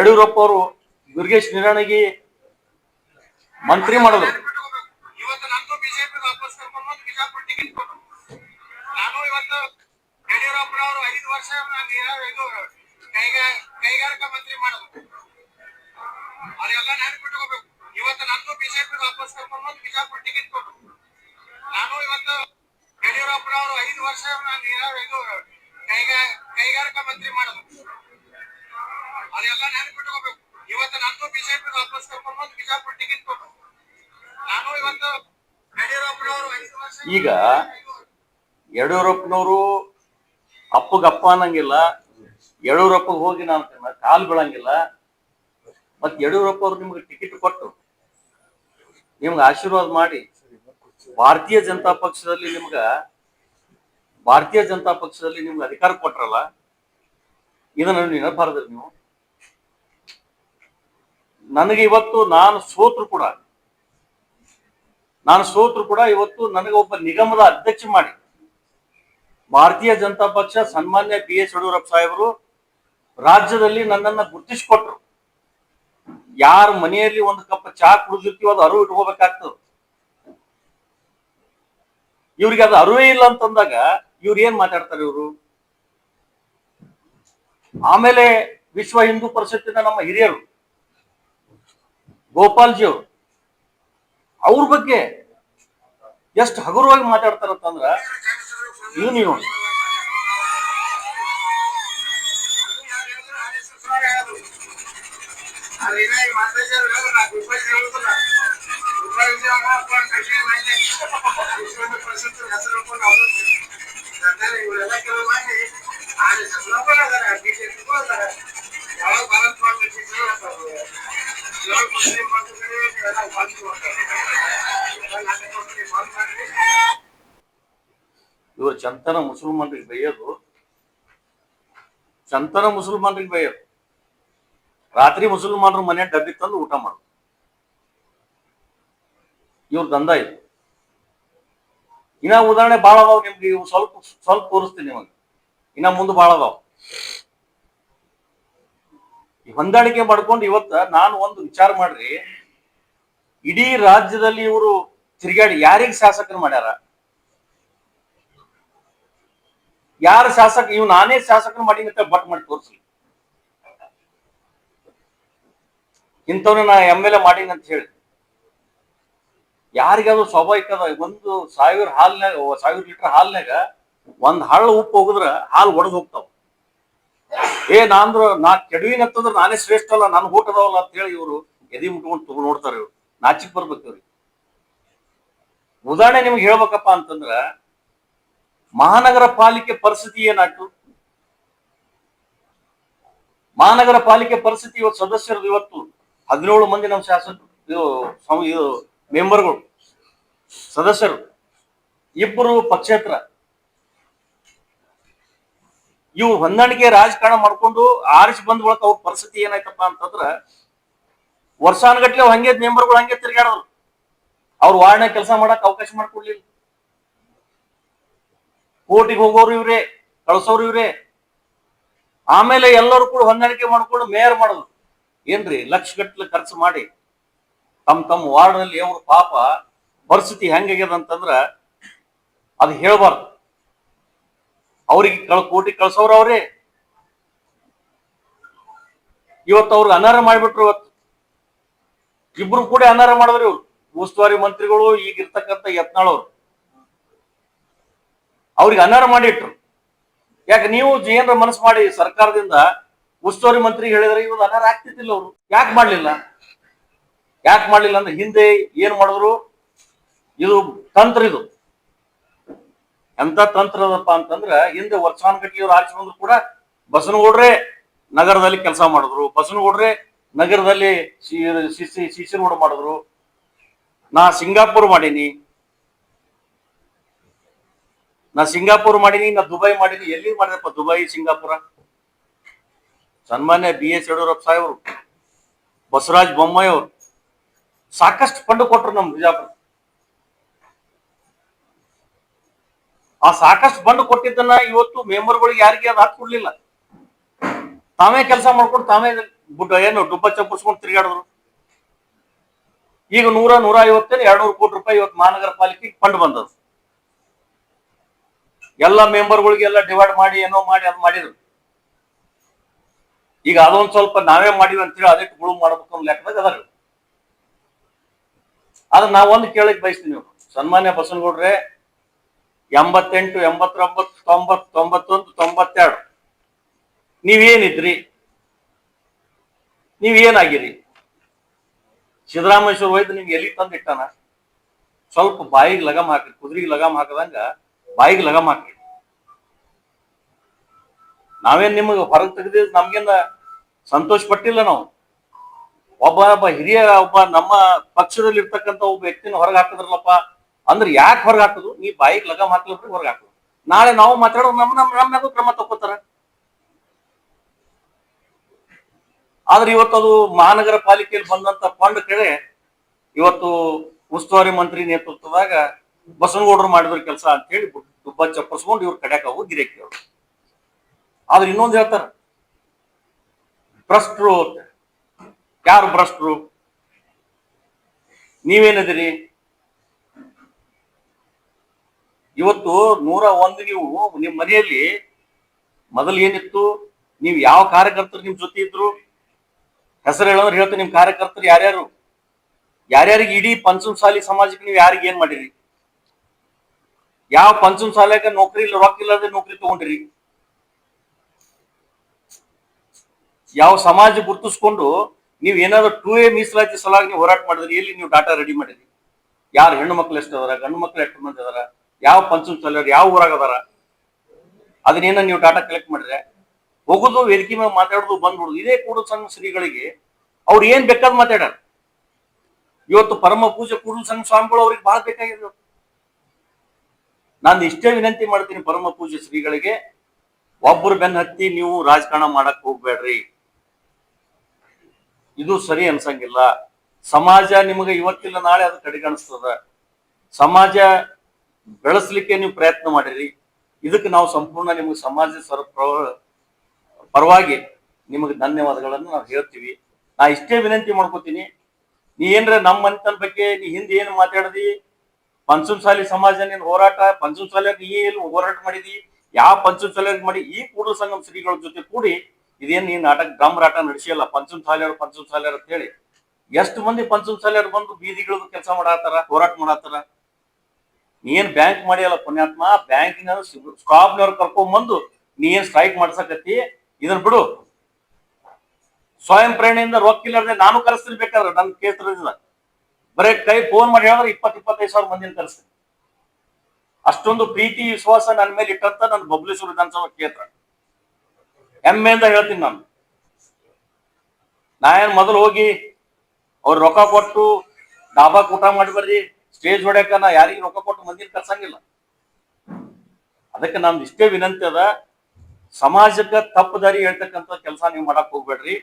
ಯಡಿಯೂರಪ್ಪ ಅವರು ದುರ್ಗೇಶ್ ನಿರಾಣಿಗೆ ಮಂತ್ರಿ ಮಾಡಿದ್ರು. ಇವತ್ತು ನಾನು ಬಿಜೆಪಿ ವಾಪಸ್ ಕರ್ಕೊಂಡು ಬಿಜಾಪುರ ಟಿಕೆಟ್ ಕೊಟ್ಟರು. ನಾನು ಇವತ್ತು ಯಡಿಯೂರಪ್ಪನವರು 5 ವರ್ಷ ಇದು ಕೈಗಾರಿಕಾ ಮಂತ್ರಿ ಮಾಡಿದ್ರು. ಅದೆಲ್ಲ ನೆನಪಿಟ್ಕೋಬೇಕು. ಇವತ್ತು ನಾನು ಬಿಜೆಪಿ ವಾಪಸ್ ಕರ್ಕೊಂಡು ಬಿಜಾಪುರ ಟಿಕೆಟ್ ಕೊಟ್ಟರು. ನಾನು ಇವತ್ತು ಯಡಿಯೂರಪ್ಪನವರು 5 ವರ್ಷ ಇದು ಕೈಗಾರಿಕಾ ಮಂತ್ರಿ ಮಾಡಿದ್ರು. ಅದೆಲ್ಲ ನೆನಪಿಟ್ಕೋಬೇಕು. ಇವತ್ತು ನಾನು ಬಿಜೆಪಿ ವಾಪಸ್ ಕರ್ಕೊಂಡು ಬಿಜಾಪುರ ಟಿಕೆಟ್ ಕೊಟ್ಟರು. ನಾನು ಇವತ್ತು ಯಡಿಯೂರಪ್ಪನವರು 5 ವರ್ಷ ಈಗ ಯಡಿಯೂರಪ್ಪನವರು ಅಪ್ಪಗಪ್ಪ ಅನ್ನಂಗಿಲ್ಲ, ಯಡಿಯೂರಪ್ಪಗೆ ಹೋಗಿ ನಾನು ಕಾಲು ಬೀಳಂಗಿಲ್ಲ. ಮತ್ ಯಡಿಯೂರಪ್ಪ ಅವರು ನಿಮ್ಗೆ ಟಿಕೆಟ್ ಕೊಟ್ಟು ನಿಮ್ಗೆ ಆಶೀರ್ವಾದ ಮಾಡಿ ಭಾರತೀಯ ಜನತಾ ಪಕ್ಷದಲ್ಲಿ ನಿಮ್ಗೆ ಅಧಿಕಾರ ಕೊಟ್ರಲ್ಲ, ಇದನ್ನ ನೆನಪಾರದ್ರಿ ನೀವು. ನನಗೆ ಇವತ್ತು ನಾನು ಸೋತ್ರು ಕೂಡ ಇವತ್ತು ನನಗೆ ಒಬ್ಬ ನಿಗಮದ ಅಧ್ಯಕ್ಷ ಮಾಡಿ ಭಾರತೀಯ ಜನತಾ ಪಕ್ಷ ಸನ್ಮಾನ್ಯ BS ಯಡಿಯೂರಪ್ಪ ಸಾಹೇಬರು ರಾಜ್ಯದಲ್ಲಿ ನನ್ನನ್ನ ಗುರುತಿಸಿಕೊಟ್ರು. ಯಾರ ಮನೆಯಲ್ಲಿ ಒಂದು ಕಪ್ ಚಾ ಕುಡಿದಿರ್ತೀವಿ ಅದು ಅರಿವು ಇಟ್ಕೋಬೇಕಾಗ್ತದೆ. ಇವ್ರಿಗೆ ಅದು ಅರಿವೇ ಇಲ್ಲ ಅಂತಂದಾಗ ಇವ್ರು ಏನ್ ಮಾತಾಡ್ತಾರೆ ಇವರು. ಆಮೇಲೆ ವಿಶ್ವ ಹಿಂದೂ ಪರಿಷತ್ತಿನ ನಮ್ಮ ಹಿರಿಯರು ಗೋಪಾಲ್ಜಿ ಅವರು ಅವ್ರ ಬಗ್ಗೆ ಎಷ್ಟು ಹಗುರವಾಗಿ ಮಾತಾಡ್ತಾರಂತಂದ್ರ ನೀವು ಇವರು ಚಂತನ ಮುಸಲ್ಮಾನರಿಗೆ ಬೈಯೋದು, ರಾತ್ರಿ ಮುಸಲ್ಮಾನರ ಮನೆ ಡಬ್ಬಿ ತಂದು ಊಟ ಮಾಡೋದು ಇವ್ರ ದಂಧ ಇದು. ಇನ್ನ ಉದಾಹರಣೆ ಬಾಳ ಅದಾವ ನಿಮ್ಗೆ, ಇವು ಸ್ವಲ್ಪ ತೋರಿಸ್ತೀನಿ ನಿಮಗೆ. ಇನ್ನ ಮುಂದೆ ಬಾಳ ಅದಾವ. ಹೊಂದಾಣಿಕೆ ಮಾಡ್ಕೊಂಡು ಇವತ್ತ ನಾನು ಒಂದು ವಿಚಾರ ಮಾಡ್ರಿ, ಇಡೀ ರಾಜ್ಯದಲ್ಲಿ ಇವರು ತಿರುಗಾಡಿ ಯಾರಿಗೆ ಶಾಸಕರು ಮಾಡ್ಯಾರ? ಯಾರ ಶಾಸಕ ಇವ್ ನಾನೇ ಶಾಸಕರು ಮಾಡಿ ಬಟ್ ಮಾಡಿ ತೋರಿಸ್ಲಿ. ಇಂಥವ್ನ ನಾ MLA ಮಾಡೀನಿ ಅಂತ ಹೇಳಿ ಯಾರಿಗಾದ್ರು ಸ್ವಾಭಾವಿಕ ಅದ. 1,000 ಲೀಟರ್ ಹಾಲ್ನಾಗ ಒಂದ್ ಹಳ್ಳ ಉಪ್ಪು ಹೋಗಿದ್ರ ಹಾಲು ಒಡೆದು ಹೋಗ್ತಾವ. ನಾ ಕೆಡವಿನ ಅಂತಂದ್ರೆ ನಾನೇ ಶ್ರೇಷ್ಠ ಅಲ್ಲ, ನನ್ ಊಟ ಅದಾವಲ್ಲ ಅಂತ ಹೇಳಿ ಇವರು ಎದಿ ಮುಟ್ಕೊಂಡು ನೋಡ್ತಾರೆ. ಇವ್ರು ನಾಚಿಕ್ ಬರ್ಬೇಕು ಇವ್ರಿಗೆ. ಉದಾಹರಣೆ ನಿಮ್ಗೆ ಹೇಳ್ಬೇಕಪ್ಪ ಅಂತಂದ್ರ ಮಹಾನಗರ ಪಾಲಿಕೆ ಪರಿಸ್ಥಿತಿ ಏನಾಯ್ತು? ಮಹಾನಗರ ಪಾಲಿಕೆ ಪರಿಸ್ಥಿತಿ ಇವತ್ತು ಸದಸ್ಯರು ಇವತ್ತು 17 ಮಂದಿ ನಮ್ಮ ಶಾಸಕರು ಮೆಂಬರ್ಗಳು ಸದಸ್ಯರು, 2 ಪಕ್ಷೇತರ. ಇವು ಹೊಂದಾಣಿಕೆ ರಾಜಕಾರಣ ಮಾಡ್ಕೊಂಡು ಆರಿಸಿ ಬಂದ್ ಬಳಕ ಅವ್ರ ಪರಿಸ್ಥಿತಿ ಏನಾಯ್ತಪ್ಪ ಅಂತಂದ್ರ ವರ್ಷಾನುಗಟ್ಲೆ ಹಂಗೆ ಮೆಂಬರ್ಗಳು ಹಂಗೆ ತಿರ್ಗಾಡೋರು. ಅವ್ರ ವಾರ್ಡ್ನಾಗ ಕೆಲಸ ಮಾಡಕ್ ಅವಕಾಶ ಮಾಡ್ಕೊಡ್ಲಿಲ್ಲ. ಕೋರ್ಟಿಗೆ ಹೋಗೋರು ಇವ್ರೆ, ಕಳ್ಸೋರು ಇವ್ರೆ. ಆಮೇಲೆ ಎಲ್ಲರೂ ಕೂಡ ಹೊಂದಾಣಿಕೆ ಮಾಡ್ಕೊಂಡು ಮೇಯರ್ ಮಾಡೋದು. ಏನ್ರಿ ಲಕ್ಷಗಟ್ಟಲೆ ಖರ್ಚು ಮಾಡಿ ತಮ್ಮ ವಾರ್ಡ್ ನಲ್ಲಿ ಅವ್ರ ಪಾಪ ಪರಿಸ್ಥಿತಿ ಹೆಂಗಾಗ್ಯದ ಅಂತಂದ್ರ ಅದು ಹೇಳ್ಬಾರ್ದು. ಅವ್ರಿಗೆ ಕೋಟಿ ಕಳ್ಸೋರು ಅವ್ರೆ. ಇವತ್ತು ಅವ್ರಿಗೆ ಅನರ್ಹ ಮಾಡ್ಬಿಟ್ರು. ಇವತ್ತು ಇಬ್ರು ಕೂಡ ಅನರ್ಹ ಮಾಡಿದ್ರಿ ಇವ್ರು. ಉಸ್ತುವಾರಿ ಮಂತ್ರಿಗಳು ಈಗಿರ್ತಕ್ಕಂಥ ಯತ್ನಾಳ್ ಅವರು ಅವ್ರಿಗೆ ಅನರ್ಹ ಮಾಡಿಟ್ರು. ಯಾಕೆ ನೀವು ಏನರ ಮನಸ್ಸು ಮಾಡಿ ಸರ್ಕಾರದಿಂದ ಉಸ್ತುವಾರಿ ಮಂತ್ರಿ ಹೇಳಿದ್ರೆ ಇವ್ರು ಅನರ್ಹ ಆಗ್ತಿದ್ದಿಲ್ಲ. ಅವರು ಯಾಕೆ ಮಾಡ್ಲಿಲ್ಲ ಅಂದ್ರೆ ಹಿಂದೆ ಏನ್ ಮಾಡಿದ್ರು, ಇದು ತಂತ್ರ. ಇದು ಎಂತ ತಂತ್ರ ಅದಪ್ಪ ಅಂತಂದ್ರ ಹಿಂದೆ ವರ್ಷಾನುಗಟ್ಲೆ ಇವ್ರು ಆರಿಸಿ ಬಂದ್ರು ಕೂಡ ಬಸನಗೌಡ್ರೆ ನಗರದಲ್ಲಿ ಕೆಲಸ ಮಾಡಿದ್ರು. ಬಸನಗೌಡ್ರೆ ನಗರದಲ್ಲಿ ಸಿಸಿ ರೋಡ್ ಮಾಡಿದ್ರು. ನಾ ಸಿಂಗಾಪುರ್ ಮಾಡೀನಿ, ನಾ ದುಬೈ ಮಾಡೀನಿ. ಎಲ್ಲಿ ಮಾಡಿದಪ್ಪ ದುಬೈ, ಸಿಂಗಾಪುರ? ಸನ್ಮಾನ್ಯ BS ಯಡಿಯೂರಪ್ಪ ಸಾಹೇಬರು, ಬಸವರಾಜ ಬೊಮ್ಮಾಯಿ ಅವರು ಸಾಕಷ್ಟು ಫಂಡ್ ಕೊಟ್ರು ನಮ್ ಬಿಜಾಪುರ. ಆ ಸಾಕಷ್ಟು ಫಂಡ್ ಕೊಟ್ಟಿದ್ದನ್ನ ಇವತ್ತು ಮೆಂಬರ್ಗಳಿಗೆ ಯಾರಿಗೆ ಅದು ಹಾಕಿ ಕೊಡ್ಲಿಲ್ಲ. ತಾವೇ ಕೆಲಸ ಮಾಡ್ಕೊಂಡು ತಾವೇ ಏನು ಡುಬ್ಬ ಚಪ್ಪರ್ಸ್ಕೊಂಡು ತಿರುಗಾಡಿದ್ರು. ಈಗ 100-150 200 ಕೋಟಿ ರೂಪಾಯಿ ಇವತ್ತು ಮಹಾನಗರ ಪಾಲಿಕೆಗೆ ಫಂಡ್ ಬಂದದ್ದು. ಎಲ್ಲ ಮೆಂಬರ್ಗಳಿಗೆಲ್ಲ ಡಿವೈಡ್ ಮಾಡಿ ಏನೋ ಮಾಡಿ ಅದು ಮಾಡಿದ್ರು. ಈಗ ಅದೊಂದ್ ಸ್ವಲ್ಪ ನಾವೇ ಮಾಡಿವಿ ಅಂತೇಳಿ ಅದಕ್ಕೆ ಗುಳು ಮಾಡ್ಬೇಕು ಅನ್ನೋ ಲೆಕ್ಕದಾಗ ಅದಾರ. ಆದ್ರೆ ನಾವೊಂದು ಕೇಳಕ್ ಬಯಸ್ತೀನಿ, ಸನ್ಮಾನ್ಯ ಬಸನಗೌಡ್ರೆ, 88, 89, 90, 91, 92 ನೀವೇನಿದ್ರಿ? ನೀವೇನಾಗಿರಿ? ಸಿದ್ದರಾಮೇಶ್ವರ ಒಯ್ದು ನಿಮ್ಗೆ ಎಲ್ಲಿ ತಂದು ಇಟ್ಟಾನ? ಸ್ವಲ್ಪ ಬಾಯಿಗೆ ಲಗಾಮ್ ಹಾಕ್ರಿ, ಕುದುರೆಗೆ ಲಗಾಮ್ ಹಾಕದಂಗ ಬಾಯಿಗೆ ಲಗಾಮ್ ಹಾಕ್ರಿ. ನಾವೇನ್ ನಿಮಗೆ ಹೊರಗೆ ತೆಗೆದ ನಮ್ಗೇನ ಸಂತೋಷ ಪಟ್ಟಿಲ್ಲ. ನಾವು ಒಬ್ಬ ಹಿರಿಯ ನಮ್ಮ ಪಕ್ಷದಲ್ಲಿ ಇರ್ತಕ್ಕಂಥ ಒಬ್ಬ ವ್ಯಕ್ತಿನ ಹೊರಗೆ ಹಾಕಿದ್ರಲ್ಲಪ್ಪ ಅಂದ್ರೆ ಯಾಕೆ ಹೊರಗೆ ಹಾಕುದು? ನೀ ಬಾಯಿಗೆ ಲಗಾಮ್ ಹಾಕ್ಲಪ್ಪ ಹೊರಗೆ ಹಾಕುದು. ನಾಳೆ ನಾವು ಮಾತಾಡೋದು ನಮ್ನಾಗೂ ಕ್ರಮ ತಗೋತಾರ. ಆದ್ರೆ ಇವತ್ತದು ಮಹಾನಗರ ಪಾಲಿಕೆಯಲ್ಲಿ ಬಂದಂತ ಫಂಡ್ ಕಡೆ ಇವತ್ತು ಉಸ್ತುವಾರಿ ಮಂತ್ರಿ ನೇತೃತ್ವದಾಗ ಬಸನಗೌಡರು ಮಾಡಿದ್ರ ಕೆಲಸ ಅಂತ ಹೇಳಿ ದುಬ್ಬ ಚಪ್ಪರ್ಸ್ಕೊಂಡು ಇವ್ರು ಕಡ್ಯಾಕ ಹೋಗಿ ಗಿರೇಕಿ ಅವರು. ಆದ್ರೆ ಇನ್ನೊಂದು ಹೇಳ್ತಾರ, ಭ್ರಷ್ಟರು. ಯಾರು ಭ್ರಷ್ಟರು? ನೀವೇನದಿರಿ? ಇವತ್ತು 101 ನೀವು ನಿಮ್ ಮನೆಯಲ್ಲಿ ಮೊದಲು ಏನಿತ್ತು? ನೀವು ಯಾವ ಕಾರ್ಯಕರ್ತರು ನಿಮ್ ಜೊತೆ ಇದ್ರು? ಹೆಸರು ಹೇಳಂದ್ರೆ ಹೇಳ್ತೀನಿ, ನಿಮ್ ಕಾರ್ಯಕರ್ತರು ಯಾರ್ಯಾರು? ಯಾರ್ಯಾರಿಗೆ ಇಡೀ ಪಂಚಮಸಾಲಿ ಸಮಾಜಕ್ಕೆ ನೀವು ಯಾರಿಗೆ ಏನ್ ಮಾಡಿರಿ? ಯಾವ ಪಂಚಮಸಾಲಿಯಾಗ ನೌಕರಿ ಇಲ್ಲ, ರೊಕ್ಕ ಇಲ್ಲದೆ ನೌಕರಿ ತಗೊಂಡಿರಿ? ಯಾವ ಸಮಾಜ ಗುರ್ತಿಸ್ಕೊಂಡು ನೀವು ಏನಾದ್ರು 2A ಮೀಸಲಾತಿ ಸಲಾಗಿ ನೀವು ಹೋರಾಟ ಮಾಡಿದ್ರಿ? ಎಲ್ಲಿ ನೀವು ಡಾಟಾ ರೆಡಿ ಮಾಡಿರಿ? ಯಾರು ಹೆಣ್ಣು ಮಕ್ಳು ಎಷ್ಟು ಅದಾರ, ಗಂಡು ಮಕ್ಳು ಎಷ್ಟು ಮಂದಿ ಅದಾರ, ಯಾವ ಪಂಚಮಸಾಲಿ ಯಾವ ಊರಾಗ ಅದಾರ, ಅದನ್ನೇನ ನೀವು ಡಾಟಾ ಕಲೆಕ್ಟ್ ಮಾಡಿದ್ರೆ? ಹೋಗುದು ವೇದಿಕೆ ಮೇಲೆ ಮಾತಾಡೋದು ಬಂದ್ಬಿಡುದು. ಇದೇ ಕೂಡಲ ಸಂಘ ಶ್ರೀಗಳಿಗೆ ಅವ್ರು ಏನ್ ಬೇಕಾದ್ ಮಾತಾಡ್ಯಾರ. ಇವತ್ತು ಪರಮ ಪೂಜೆ ಕೂಡಲ ಸಂಘ ಸ್ವಾಮಿಗಳು ಅವ್ರಿಗೆ ಬಹಳ ಬೇಕಾಗಿದೆ. ನಾನು ಇಷ್ಟೇ ವಿನಂತಿ ಮಾಡ್ತೀನಿ ಪರಮ ಪೂಜೆ ಶ್ರೀಗಳಿಗೆ, ಒಬ್ಬರು ಬೆನ್ನ ಹತ್ತಿ ನೀವು ರಾಜಕಾರಣ ಮಾಡಕ್ ಹೋಗ್ಬೇಡ್ರಿ. ಇದು ಸರಿ ಅನ್ಸಂಗಿಲ್ಲ. ಸಮಾಜ ನಿಮಗೆ ಇವತ್ತಿಲ್ಲ ನಾಳೆ ಅದು ಕಡೆಗಣಿಸ್ತದ. ಸಮಾಜ ಬೆಳೆಸ್ಲಿಕ್ಕೆ ನೀವು ಪ್ರಯತ್ನ ಮಾಡಿರಿ. ಇದಕ್ಕೆ ನಾವು ಸಂಪೂರ್ಣ ನಿಮಗೆ ಸಮಾಜ ಪರವಾಗಿ ನಿಮಗೆ ಧನ್ಯವಾದಗಳನ್ನು ನಾವು ಹೇಳ್ತೀವಿ. ನಾ ಇಷ್ಟೇ ವಿನಂತಿ ಮಾಡ್ಕೋತೀನಿ, ನೀ ಏನ್ರ ನಮ್ಮ ಮನೆತನ ಬಗ್ಗೆ ನೀ ಹಿಂದೆ ಏನು ಮಾತಾಡದಿ? ಪಂಚಮಸಾಲಿ ಸಮಾಜ ನೀನ್ ಹೋರಾಟ, ಪಂಚಮಸಾಲಿಯಾಗ ನೀ ಎಲ್ಲಿ ಹೋರಾಟ ಮಾಡಿದಿ? ಯಾವ ಪಂಚಮಸಾಲಿಯಾಗ ಮಾಡಿ? ಈ ಕೂಡಲ ಸಂಗಮ ಶ್ರೀಗಳ ಜೊತೆ ಕೂಡಿ ಇದೇನ್ ಈ ನಾಟಕ ಡ್ರಾಮರಾಟ ನಡೆಸಿಯಲ್ಲ. ಪಂಚಮಸಾಲಿಯರು ಅಂತ ಹೇಳಿ ಎಷ್ಟು ಮಂದಿ ಪಂಚಮಸಾಲಿಯರು ಬಂದು ಬೀದಿಗಿಳಿದು ಕೆಲಸ ಮಾಡಾತಾರ, ಹೋರಾಟ ಮಾಡಾತಾರ. ನೀ ಏನ್ ಬ್ಯಾಂಕ್ ಮಾಡಿಯಲ್ಲ ಪುಣ್ಯಾತ್ಮ, ಬ್ಯಾಂಕಿನ ಸ್ಟಾಫ್ನವ್ರು ಕರ್ಕೊಂಡ್ಬಂದು ನೀ ಏನ್ ಸ್ಟ್ರೈಕ್ ಮಾಡ್ಸಕತ್ತಿ, ಇದನ್ ಬಿಡು. ಸ್ವಯಂ ಪ್ರೇರಣೆಯಿಂದ ರೊಕ್ಕ ಇಲ್ಲಾರ್ದೆ ನಾನು ಕರೆಸ್ತೀನಿ ಬೇಕಾದ್ರೆ ನನ್ನ ಕ್ಷೇತ್ರದಿಂದ. ಬರೇ ಕೈ ಫೋನ್ ಮಾಡಿ ಹೇಳಿದ್ರೆ 20-25 ಸಾವಿರ ಮಂದಿನ ಕರೆಸ್ತೀನಿ. ಅಷ್ಟೊಂದು ಪ್ರೀತಿ ವಿಶ್ವಾಸ ನನ್ನ ಮೇಲೆ ಇಟ್ಟಂತ ನನ್ನ ಬಬಲೇಶ್ವರ ವಿಧಾನಸಭಾ ಕ್ಷೇತ್ರ. ಹೆಮ್ಮೆಯಿಂದ ಹೇಳ್ತೀನಿ ನಾನು. ನಾ ಏನ್ ಮೊದಲು ಹೋಗಿ ಅವ್ರು ರೊಕ್ಕ ಕೊಟ್ಟು ಡಾಬಾಕ್ ಊಟ ಮಾಡಿ ಬರ್ರಿ, ಸ್ಟೇಜ್ ಹೊಡ್ಯಾಕ ನಾ ಯಾರಿಗೆ ರೊಕ್ಕ ಕೊಟ್ಟು ಮಂದಿನ ಕರ್ಸಂಗಿಲ್ಲ. ಅದಕ್ಕೆ ನಮ್ದು ಇಷ್ಟೇ ವಿನಂತಿ ಅದ, ಸಮಾಜಕ್ಕೆ ತಪ್ಪು ದಾರಿ ಹೇಳ್ತಕ್ಕಂಥ ಕೆಲಸ ನೀವು ಮಾಡಕ್ ಹೋಗ್ಬೇಡ್ರಿ.